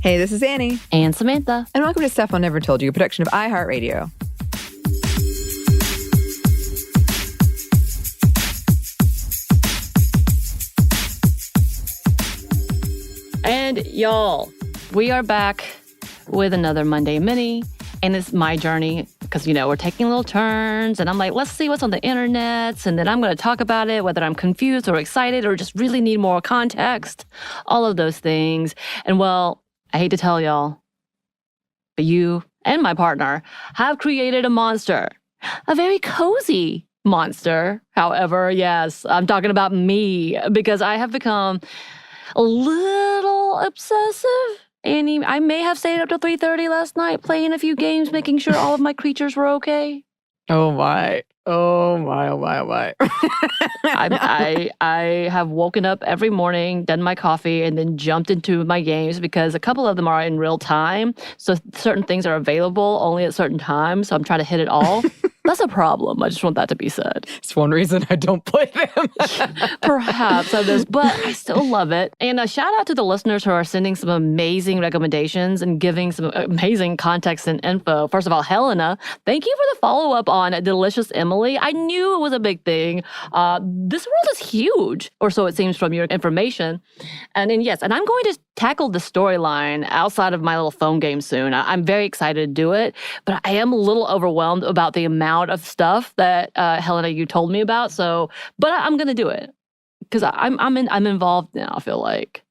Hey, this is Anney. And Samantha. And welcome to Stuff Mom Never Told You, a production of iHeartRadio. And y'all, we are back with another Monday Mini. And it's my journey because, we're taking little turns. And I'm like, let's see what's on the internet. And then I'm going to talk about it, whether I'm confused or excited or just really need more context. All of those things. And well, I hate to tell y'all, but you and my partner have created a monster. A very cozy monster. However, yes, I'm talking about me because I have become a little obsessive. Annie, I may have stayed up till 3:30 last night playing a few games, making sure all of my creatures were okay. Oh my. I have woken up every morning, done my coffee, and then jumped into my games because a couple of them are in real time. So certain things are available only at certain times. So I'm trying to hit it all. That's a problem. I just want that to be said. It's one reason I don't play them. Perhaps others, but I still love it. And a shout out to the listeners who are sending some amazing recommendations and giving some amazing context and info. First of all, Helena, thank you for the follow-up on Delicious Emily. I knew it was a big thing. This world is huge, or so it seems from your information. And then, yes, and I'm going to tackle the storyline outside of my little phone game soon. I'm very excited to do it, but I am a little overwhelmed about the amount of stuff that Helena, you told me about. So, but I'm going to do it because I'm involved now. I feel like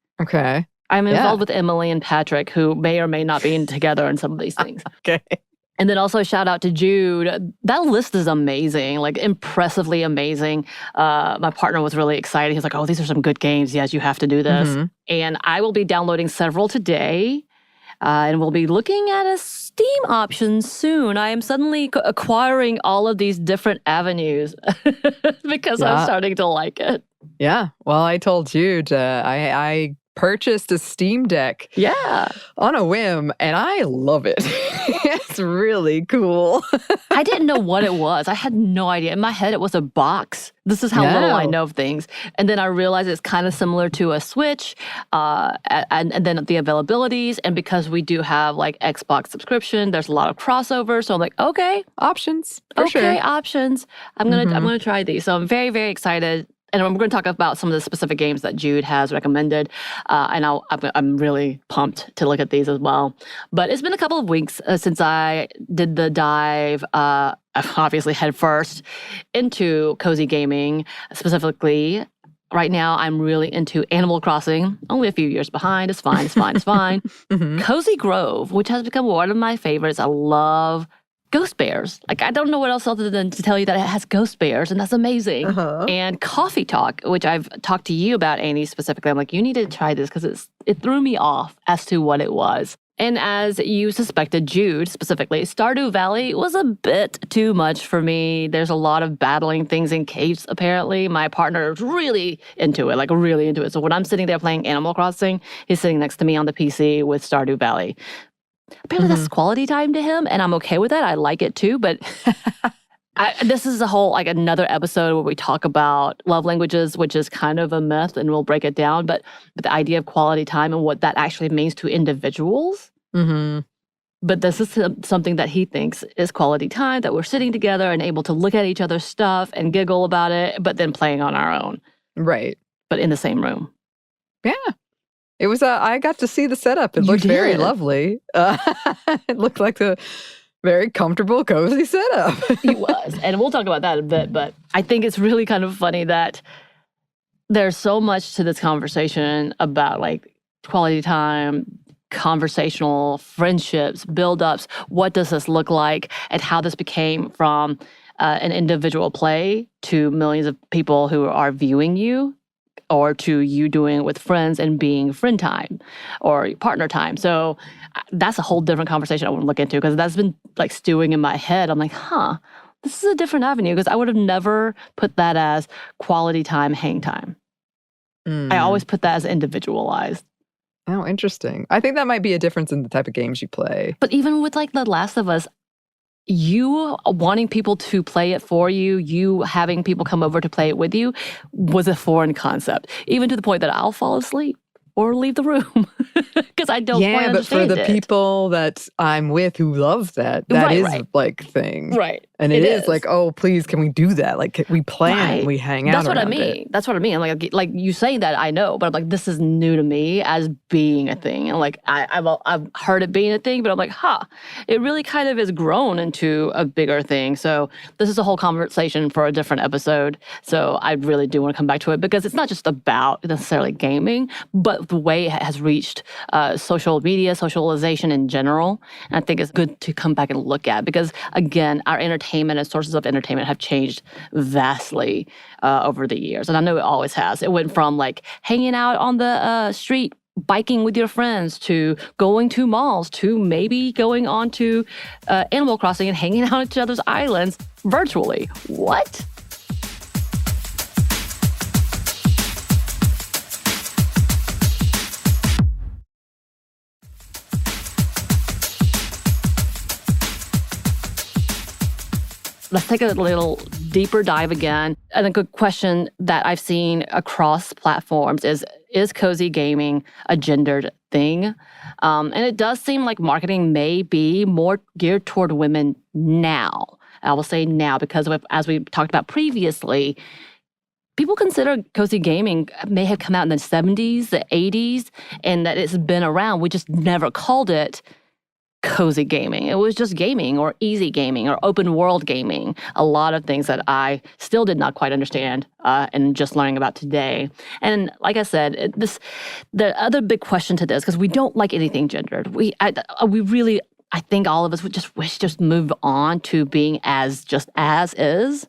I'm involved with Emily and Patrick, who may or may not be together in some of these things. Okay. And then also a shout out to Jude. That list is amazing, like impressively amazing. My partner was really excited. He was like, oh, these are some good games. Yes, you have to do this. Mm-hmm. And I will be downloading several today. And we'll be looking at a Steam option soon. I am suddenly acquiring all of these different avenues because I'm starting to like it. Yeah. Well, I told Jude, I purchased a Steam Deck on a whim, and I love it. It's really cool. I didn't know what it was. I had no idea. In my head, it was a box. This is how little I know of things. And then I realized it's kind of similar to a Switch, and then the availabilities. And because we do have like Xbox subscription, there's a lot of crossover. So I'm like, okay. Options, for sure. Options. I'm gonna try these. So I'm very, very excited. And I'm going to talk about some of the specific games that Jude has recommended. And I'm really pumped to look at these as well. But it's been a couple of weeks since I did the dive, obviously head first, into cozy gaming. Specifically, right now I'm really into Animal Crossing. Only a few years behind. It's fine. Mm-hmm. Cozy Grove, which has become one of my favorites. I love ghost bears. Like, I don't know what else other than to tell you that it has ghost bears, and that's amazing. Uh-huh. And Coffee Talk, which I've talked to you about, Annie, specifically. I'm like, you need to try this because it threw me off as to what it was. And as you suspected, Jude, specifically, Stardew Valley was a bit too much for me. There's a lot of battling things in caves, apparently. My partner is really into it, like really into it. So when I'm sitting there playing Animal Crossing, he's sitting next to me on the PC with Stardew Valley. Apparently that's quality time to him, and I'm okay with that. I like it too, but this is a whole, like another episode where we talk about love languages, which is kind of a myth, and we'll break it down. But the idea of quality time and what that actually means to individuals. Mm-hmm. But this is something that he thinks is quality time, that we're sitting together and able to look at each other's stuff and giggle about it, but then playing on our own. Right. But in the same room. Yeah. It was, I got to see the setup. It looked very lovely. It looked like a very comfortable, cozy setup. It was. And we'll talk about that a bit, but I think it's really kind of funny that there's so much to this conversation about like quality time, conversational friendships, build-ups. What does this look like, and how this became from an individual play to millions of people who are viewing you, or to you doing it with friends and being friend time or partner time. So that's a whole different conversation I want to look into, because that's been like stewing in my head. I'm like, this is a different avenue, because I would have never put that as quality time, hang time. I always put that as individualized. Oh, interesting. I think that might be a difference in the type of games you play. But even with like The Last of Us, you wanting people to play it for you, you having people come over to play it with you, was a foreign concept. Even to the point that I'll fall asleep or leave the room because I don't quite understand but for the people that I'm with who love that is like thing. Right. And it is like, oh, please, can we do that? Like, we plan and we hang out That's what I around mean. it. That's what I mean. I'm like you saying that, I know, but I'm like, this is new to me as being a thing. And like, I've heard it being a thing, but I'm like, it really kind of has grown into a bigger thing. So this is a whole conversation for a different episode. So I really do want to come back to it because it's not just about necessarily gaming, but the way it has reached social media, socialization in general. And I think it's good to come back and look at because, again, our entertainment and sources of entertainment have changed vastly over the years. And I know it always has. It went from like hanging out on the street, biking with your friends, to going to malls, to maybe going on to Animal Crossing and hanging out on each other's islands virtually. What? Let's take a little deeper dive again. And a good question that I've seen across platforms is cozy gaming a gendered thing? And it does seem like marketing may be more geared toward women now. I will say now because as we talked about previously, people consider cozy gaming may have come out in the 70s, the 80s, and that it's been around. We just never called it cozy gaming. It was just gaming or easy gaming or open world gaming. A lot of things that I still did not quite understand and just learning about today. And like I said, the other big question to this, because we don't like anything gendered. We really, I think all of us would just wish to move on to being as is.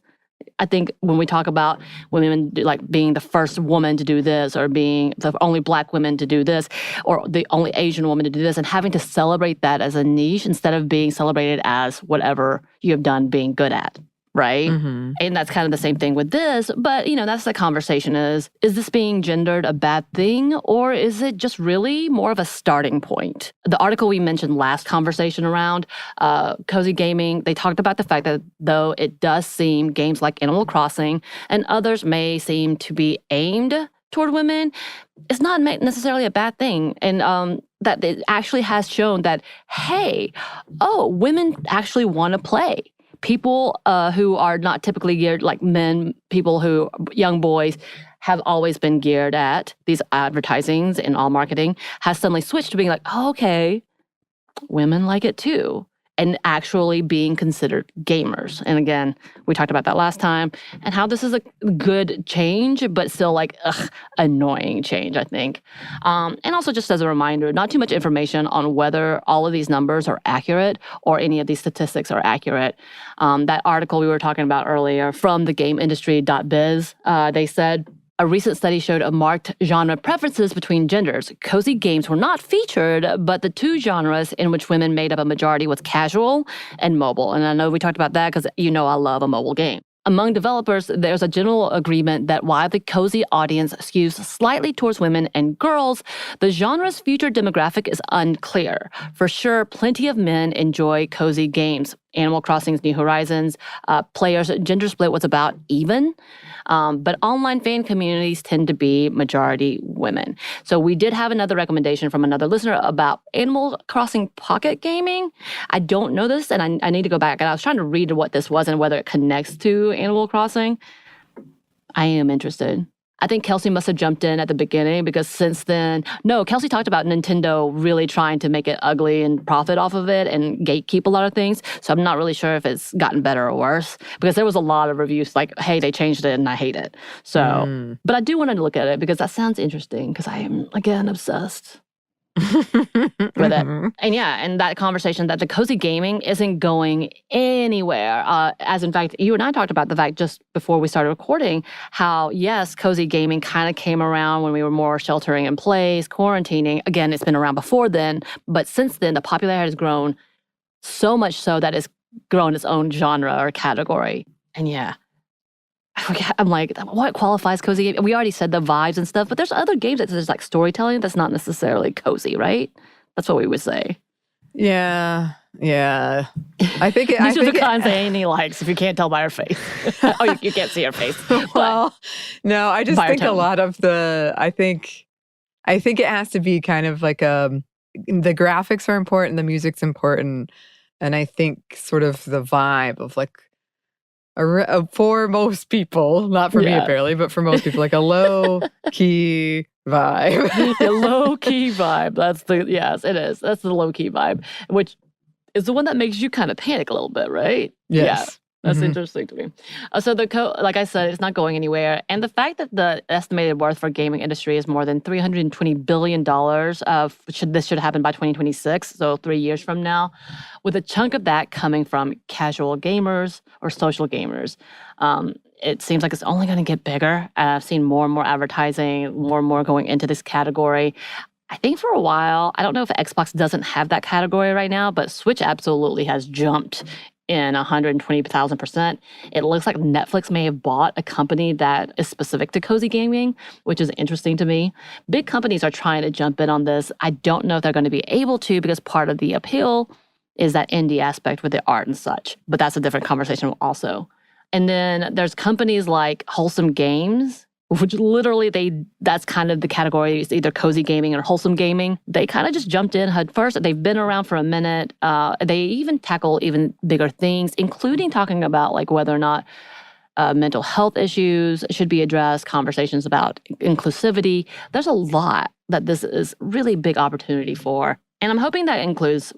I think when we talk about women like being the first woman to do this or being the only Black women to do this or the only Asian woman to do this and having to celebrate that as a niche instead of being celebrated as whatever you have done being good at, right? Mm-hmm. And that's kind of the same thing with this. But, that's the conversation is this being gendered a bad thing or is it just really more of a starting point? The article we mentioned last conversation around cozy gaming, they talked about the fact that though it does seem games like Animal Crossing and others may seem to be aimed toward women, it's not necessarily a bad thing. And that it actually has shown that, hey, women actually want to play. People who are not typically geared like men, young boys, have always been geared at these advertisings and all marketing has suddenly switched to being like, okay, women like it too. And actually being considered gamers. And again, we talked about that last time and how this is a good change, but still like, annoying change, I think. And also just as a reminder, not too much information on whether all of these numbers are accurate or any of these statistics are accurate. That article we were talking about earlier from thegameindustry.biz, they said, a recent study showed a marked genre preferences between genders. Cozy games were not featured, but the two genres in which women made up a majority was casual and mobile. And I know we talked about that because I love a mobile game. Among developers, there's a general agreement that while the cozy audience skews slightly towards women and girls, the genre's future demographic is unclear. For sure, plenty of men enjoy cozy games. Animal Crossing's New Horizons, players' gender split was about even. But online fan communities tend to be majority women. So we did have another recommendation from another listener about Animal Crossing pocket gaming. I don't know this, and I need to go back. And I was trying to read what this was and whether it connects to Animal Crossing. I am interested. I think Kelsey must have jumped in at the beginning because since then, Kelsey talked about Nintendo really trying to make it ugly and profit off of it and gatekeep a lot of things. So I'm not really sure if it's gotten better or worse because there was a lot of reviews like, hey, they changed it and I hate it. So, but I do want to look at it because that sounds interesting because I am, again, obsessed with it. And that conversation that the cozy gaming isn't going anywhere. As in fact, you and I talked about the fact just before we started recording how, yes, cozy gaming kind of came around when we were more sheltering in place, quarantining. Again, it's been around before then, but since then, the popularity has grown so much so that it's grown its own genre or category. And I'm like, what qualifies cozy game? We already said the vibes and stuff, but there's other games that there's like storytelling that's not necessarily cozy, right? That's what we would say. Yeah. I think these are the kinds that Anney likes if you can't tell by her face. You can't see her face. Well, no, I just think a lot of I think I think it has to be kind of like the graphics are important, the music's important, and I think sort of the vibe of like for most people, not for me apparently, but for most people, like a low key vibe. A low key vibe. Yes, it is. That's the low key vibe, which is the one that makes you kind of panic a little bit, right? Yes. Yeah. That's interesting to me. So like I said, it's not going anywhere. And the fact that the estimated worth for gaming industry is more than $320 billion, this should happen by 2026, so 3 years from now, with a chunk of that coming from casual gamers or social gamers. It seems like it's only going to get bigger. I've seen more and more advertising, more and more going into this category. I think for a while, I don't know if Xbox doesn't have that category right now, but Switch absolutely has jumped in 120,000%. It looks like Netflix may have bought a company that is specific to cozy gaming, which is interesting to me. Big companies are trying to jump in on this. I don't know if they're going to be able to because part of the appeal is that indie aspect with the art and such. But that's a different conversation also. And then there's companies like Wholesome Games, which literally that's kind of the category. It's either cozy gaming or wholesome gaming. They kind of just jumped in head first. They've been around for a minute. They even tackle even bigger things, including talking about like whether or not mental health issues should be addressed, conversations about inclusivity. There's a lot that this is really big opportunity for. And I'm hoping that includes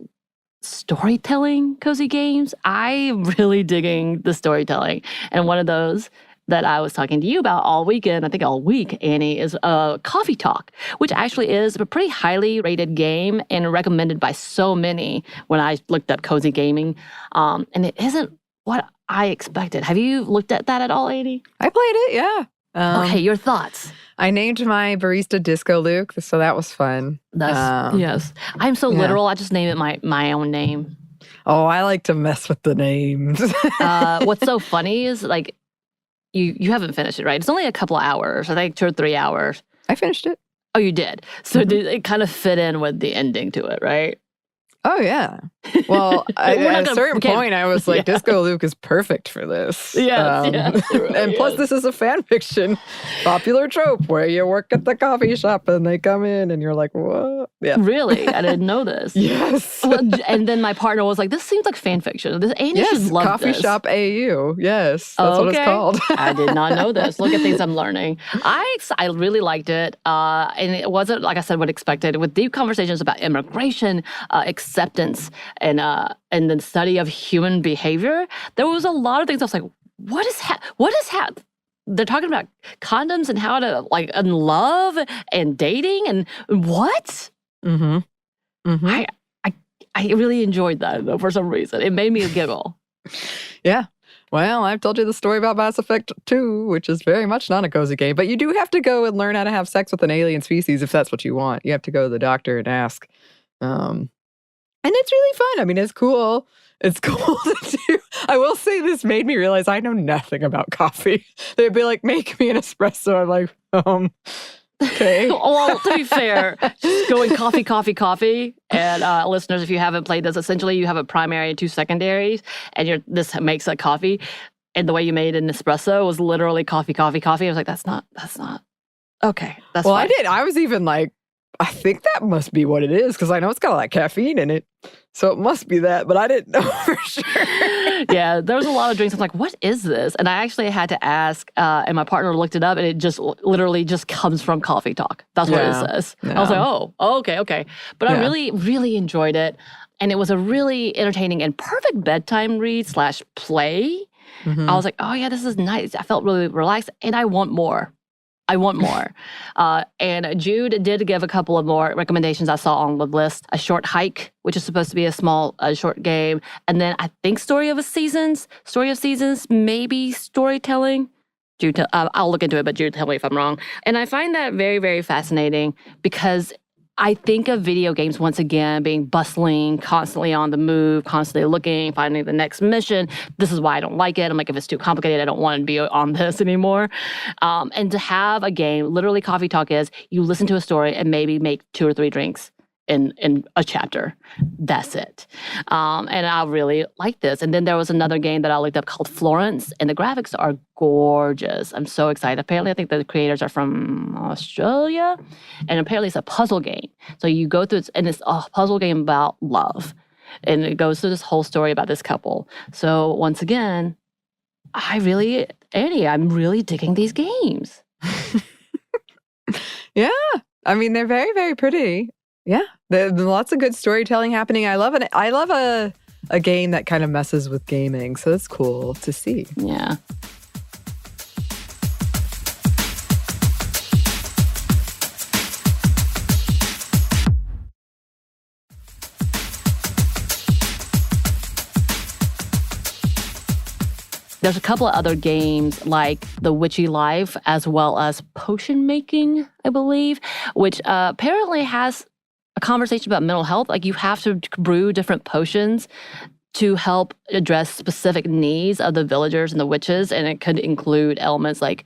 storytelling cozy games. I'm really digging the storytelling. And one of those that I was talking to you about all weekend, I think all week, Anney, is Coffee Talk, which actually is a pretty highly rated game and recommended by so many when I looked up cozy gaming. And it isn't what I expected. Have you looked at that at all, Anney? I played it, yeah. Okay, your thoughts? I named my barista Disco Luke, so that was fun. Yes. I'm so literal, I just name it my own name. Oh, I like to mess with the names. What's so funny is like, You haven't finished it, right? It's only a couple of hours, I think 2 or 3 hours. I finished it. Oh, you did? So did it kind of fit in with the ending to it, right? Oh, yeah. Well, at a certain point, I was like, Disco Luke is perfect for this. Yes, really and plus, this is a fan fiction popular trope where you work at the coffee shop and they come in and you're like, what? Yeah. Really? I didn't know this. Yes. Well, and then my partner was like, this seems like fan fiction. Anney should love Coffee this. Shop AU. Yes, that's what it's called. I did not know this. Look at things I'm learning. I really liked it. And it wasn't, like I said, what expected. With deep conversations about immigration, acceptance, and the study of human behavior, there was a lot of things I was like, what is they're talking about condoms and how to like and love and dating and what? I really enjoyed that though, for some reason. It made me giggle. Yeah. Well, I've told you the story about Mass Effect 2, which is very much not a cozy game, but you do have to go and learn how to have sex with an alien species if that's what you want. You have to go to the doctor and ask. And it's really fun. I mean, it's cool. It's cool to do. I will say this made me realize I know nothing about coffee. They'd be like, make me an espresso. I'm like, okay. Well, to be fair, just going coffee. And listeners, if you haven't played this, essentially you have a primary and 2 secondaries, and this makes a coffee. And the way you made an espresso was literally coffee. I was like, that's not. Okay, that's well, fine. I did. I was even like, I think that must be what it is because I know it's got a lot of caffeine in it. So it must be that, but I didn't know for sure. Yeah, there was a lot of drinks. I'm like, what is this? And I actually had to ask, and my partner looked it up, and it just literally just comes from Coffee Talk. That's what it says. Yeah. I was like, oh, okay. But I really, really enjoyed it. And it was a really entertaining and perfect bedtime read / play. I was like, oh yeah, this is nice. I felt really relaxed, and I want more. And Jude did give a couple of more recommendations I saw on the list. A Short Hike, which is supposed to be a small, short game. And then I think Story of Seasons, maybe storytelling. Jude, I'll look into it, but Jude, tell me if I'm wrong. And I find that very, very fascinating because I think of video games once again being bustling, constantly on the move, constantly looking, finding the next mission. This is why I don't like it. I'm like, if it's too complicated, I don't want to be on this anymore. And to have a game, literally Coffee Talk is, you listen to a story and maybe make 2 or 3 drinks in a chapter. That's it. And I really like this. And then there was another game that I looked up called Florence, and the graphics are gorgeous. I'm so excited. Apparently, I think the creators are from Australia, and apparently it's a puzzle game. So you go through, and it's a puzzle game about love. And it goes through this whole story about this couple. So once again, Anney, I'm really digging these games. Yeah. I mean, they're very, very pretty. Yeah. There's lots of good storytelling happening. I love a game that kind of messes with gaming. So it's cool to see. Yeah. There's a couple of other games like The Witchy Life, as well as Potion Making, I believe, which apparently has a conversation about mental health. Like you have to brew different potions to help address specific needs of the villagers and the witches, and it could include elements like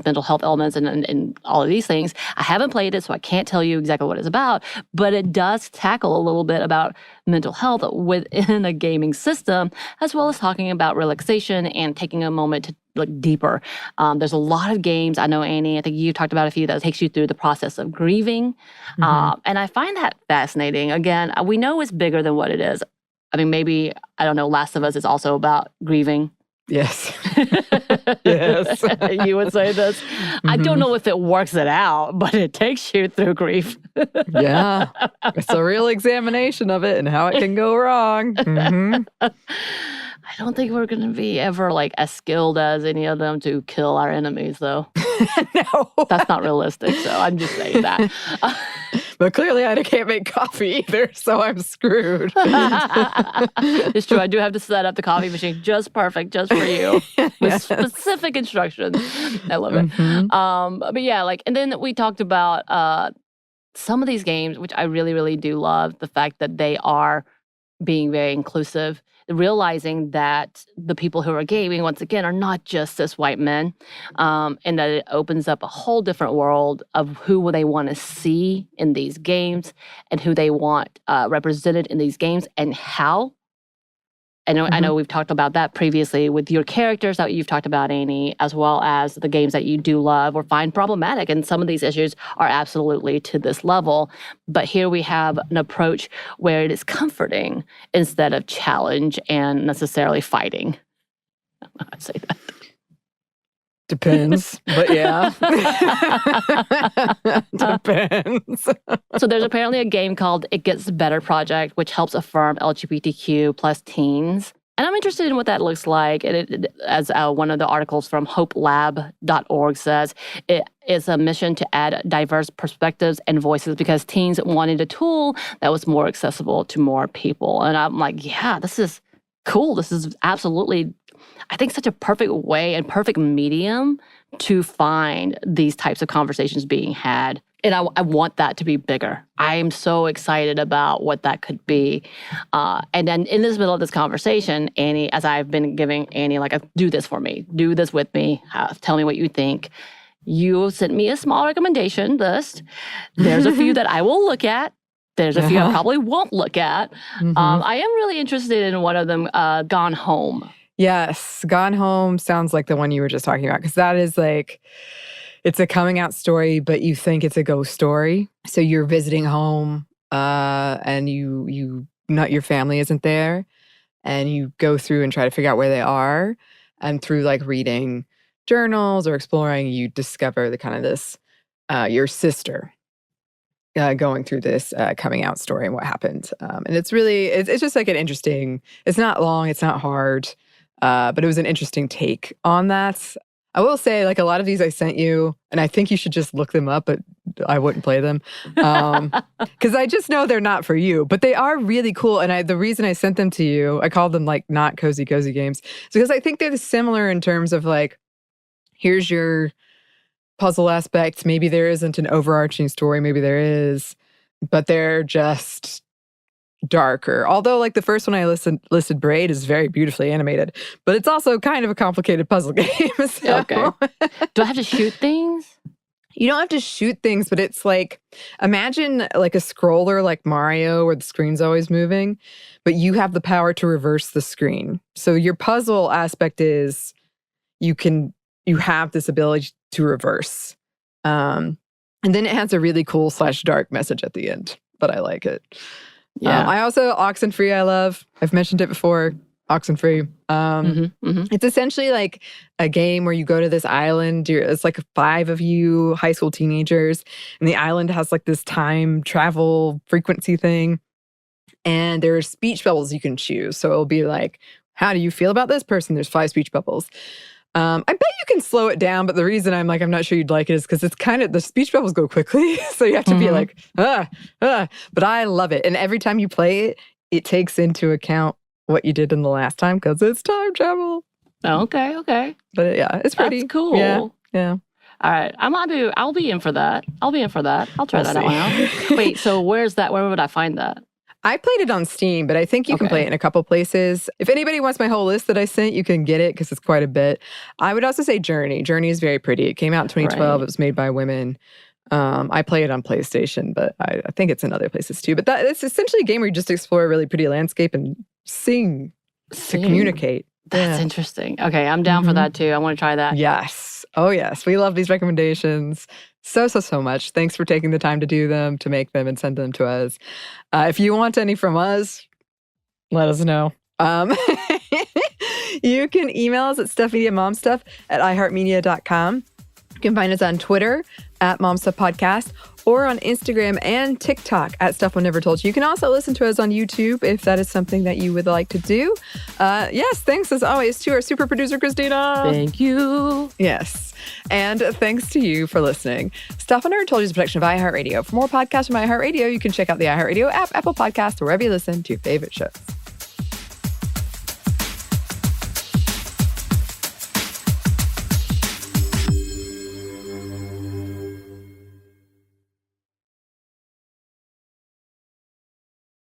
mental health elements and all of these things. I haven't played it, so I can't tell you exactly what it's about, but it does tackle a little bit about mental health within a gaming system, as well as talking about relaxation and taking a moment to look deeper. There's a lot of games. I know, Anney, I think you talked about a few that takes you through the process of grieving, and I find that fascinating. Again, we know it's bigger than what it is. I mean, maybe, I don't know, Last of Us is also about grieving. Yes. Yes. You would say this. I don't know if it works it out, but it takes you through grief. Yeah. It's a real examination of it and how it can go wrong. I don't think we're going to be ever like as skilled as any of them to kill our enemies, though. No. That's not realistic, so I'm just saying that. But clearly I can't make coffee either, so I'm screwed. It's true. I do have to set up the coffee machine just perfect, just for you, with specific instructions. I love it. But yeah, like, and then we talked about some of these games, which I really, really do love, the fact that they are being very inclusive, realizing that the people who are gaming, once again, are not just cis white men, and that it opens up a whole different world of who they want to see in these games and who they want represented in these games and how. I know we've talked about that previously with your characters that you've talked about, Anney, as well as the games that you do love or find problematic. And some of these issues are absolutely to this level. But here we have an approach where it is comforting instead of challenge and necessarily fighting. I'd say that. Depends, but yeah. Depends. So there's apparently a game called It Gets Better Project, which helps affirm LGBTQ plus teens. And I'm interested in what that looks like. And as one of the articles from hopelab.org says, it is a mission to add diverse perspectives and voices because teens wanted a tool that was more accessible to more people. And I'm like, yeah, this is cool. This is absolutely, I think, such a perfect way and perfect medium to find these types of conversations being had. And I want that to be bigger. I am so excited about what that could be. And then in this middle of this conversation, Anney, as I've been giving Anney, like, do this for me. Do this with me. Tell me what you think. You sent me a small recommendation list. There's a few that I will look at. There's a few I probably won't look at. I am really interested in one of them, Gone Home. Yes, Gone Home sounds like the one you were just talking about, because that is like, it's a coming out story, but you think it's a ghost story. So you're visiting home, and your family isn't there, and you go through and try to figure out where they are, and through like reading journals or exploring, you discover the kind of this your sister. Going through this coming out story and what happened. And it's really, it's just like an interesting, it's not long, it's not hard, but it was an interesting take on that. I will say, like, a lot of these I sent you, and I think you should just look them up, but I wouldn't play them. Because I just know they're not for you, but they are really cool. And the reason I sent them to you, I called them like not cozy games, is because I think they're similar in terms of like, here's your puzzle aspects. Maybe there isn't an overarching story. Maybe there is, but they're just darker. Although, like, the first one I listed Braid is very beautifully animated, but it's also kind of a complicated puzzle game. So. Okay. Do I have to shoot things? you don't have to shoot things, but it's like, imagine like a scroller like Mario where the screen's always moving, but you have the power to reverse the screen. So your puzzle aspect is you have this ability to reverse. And then it has a really cool /dark message at the end, but I like it. Yeah. I also, Oxenfree I love. I've mentioned it before. Oxenfree. It's essentially like a game where you go to this island. It's like 5 of you, high school teenagers, and the island has like this time travel frequency thing. And there are speech bubbles you can choose. So it'll be like, how do you feel about this person? There's 5 speech bubbles. I bet you can slow it down, but the reason I'm not sure you'd like it is because it's kind of, the speech bubbles go quickly. So you have to be like, but I love it. And every time you play it, it takes into account what you did in the last time because it's time travel. Okay. But yeah, it's pretty. That's cool. Yeah. All right. I'll be in for that. I'll try that out. Wait, so where would I find that? I played it on Steam, but I think you can play it in a couple places. If anybody wants my whole list that I sent, you can get it because it's quite a bit. I would also say Journey. Journey is very pretty. It came out in 2012. Right. It was made by women. I play it on PlayStation, but I think it's in other places too. But it's essentially a game where you just explore a really pretty landscape and sing. To communicate. That's interesting. Okay, I'm down for that too. I want to try that. Yes. Oh, yes. We love these recommendations so much. Thanks for taking the time to do them, to make them, and send them to us. If you want any from us, let us know. You can email us at stuffmediamomstuff@iheartmedia.com. You can find us on Twitter @MomStuffPodcast or on Instagram and TikTok @StuffOneNeverToldYou. You can also listen to us on YouTube if that is something that you would like to do. Yes, thanks as always to our super producer, Christina. Thank you. Yes. And thanks to you for listening. Stuff I Never Told You is a production of iHeartRadio. For more podcasts from iHeartRadio, you can check out the iHeartRadio app, Apple Podcasts, or wherever you listen to your favorite shows.